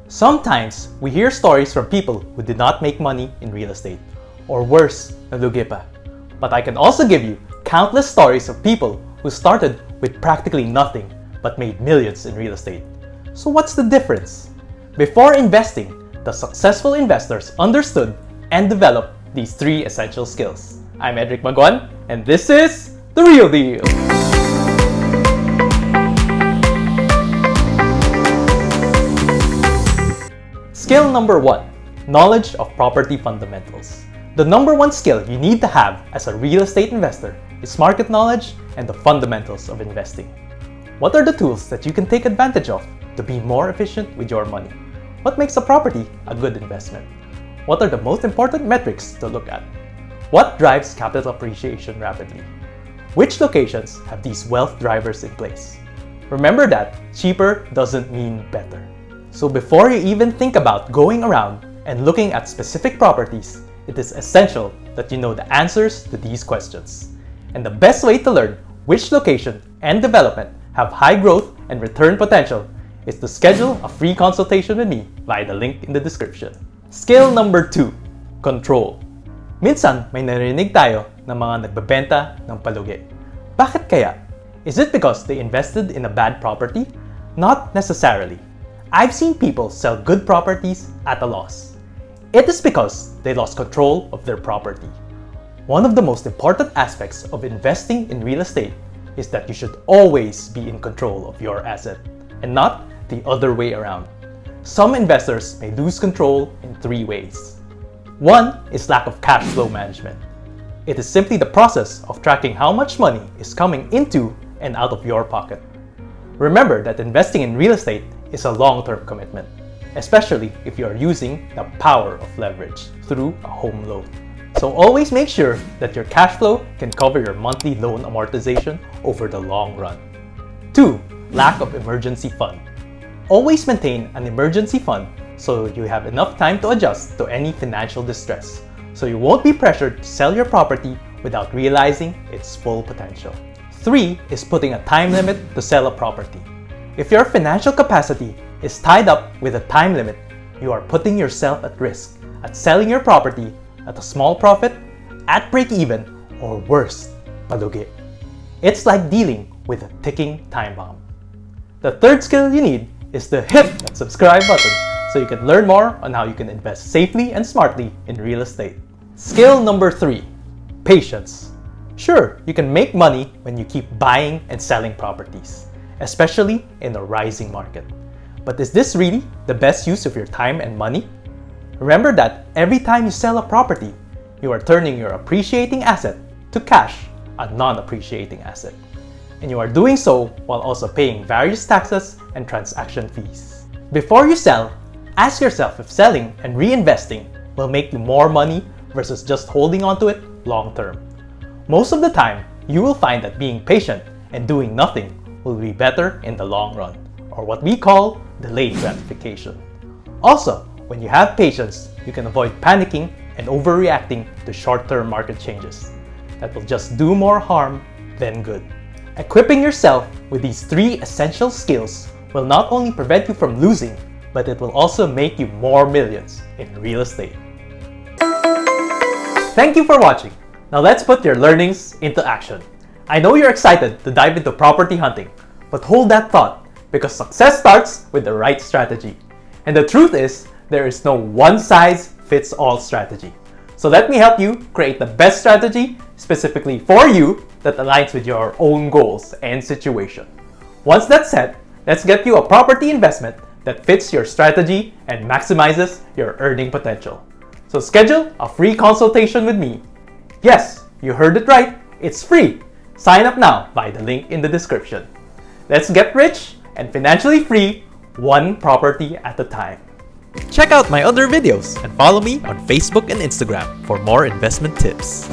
Sometimes we hear stories from people who did not make money in real estate, or worse, nalugi pa. But I can also give you countless stories of people who started with practically nothing but made millions in real estate. So what's the difference? Before investing, the successful investors understood and developed these 3 essential skills. I'm Edric Maguan, and this is The Real Deal. Skill number 1, knowledge of property fundamentals. The number 1 skill you need to have as a real estate investor is market knowledge and the fundamentals of investing. What are the tools that you can take advantage of to be more efficient with your money? What makes a property a good investment? What are the most important metrics to look at? What drives capital appreciation rapidly? Which locations have these wealth drivers in place? Remember that cheaper doesn't mean better. So before you even think about going around and looking at specific properties, it is essential that you know the answers to these questions. And the best way to learn which location and development have high growth and return potential is to schedule a free consultation with me via the link in the description. Skill number 2, control. Minsan may narinig tayo ng mga nagbebenta ng palugi. Bakit kaya? Is it because they invested in a bad property? Not necessarily. I've seen people sell good properties at a loss. It is because they lost control of their property. One of the most important aspects of investing in real estate is that you should always be in control of your asset and not the other way around. Some investors may lose control in 3 ways. 1 is lack of cash flow management. It is simply the process of tracking how much money is coming into and out of your pocket. Remember that investing in real estate is a long-term commitment, especially if you are using the power of leverage through a home loan. So always make sure that your cash flow can cover your monthly loan amortization over the long run. 2, lack of emergency fund. Always maintain an emergency fund so you have enough time to adjust to any financial distress, so you won't be pressured to sell your property without realizing its full potential. 3 is putting a time limit to sell a property. If your financial capacity is tied up with a time limit, you are putting yourself at risk at selling your property at a small profit, at break-even, or worse, palugi. It's like dealing with a ticking time bomb. The 3rd skill you need is to hit that subscribe button so you can learn more on how you can invest safely and smartly in real estate. Skill number 3, patience. Sure, you can make money when you keep buying and selling properties, especially in a rising market. But is this really the best use of your time and money? Remember that every time you sell a property, you are turning your appreciating asset to cash, a non-appreciating asset. And you are doing so while also paying various taxes and transaction fees. Before you sell, ask yourself if selling and reinvesting will make you more money versus just holding onto it long term. Most of the time, you will find that being patient and doing nothing will be better in the long run, or what we call delayed gratification. Also, when you have patience, you can avoid panicking and overreacting to short-term market changes that will just do more harm than good. Equipping yourself with these 3 essential skills will not only prevent you from losing, but it will also make you more millions in real estate. Thank you for watching. Now let's put your learnings into action. I know you're excited to dive into property hunting, but hold that thought, because success starts with the right strategy. And the truth is, there is no one-size-fits-all strategy. So let me help you create the best strategy specifically for you that aligns with your own goals and situation. Once that's set, let's get you a property investment that fits your strategy and maximizes your earning potential. So schedule a free consultation with me. Yes, you heard it right, it's free. Sign up now via the link in the description. Let's get rich and financially free, one property at a time. Check out my other videos and follow me on Facebook and Instagram for more investment tips.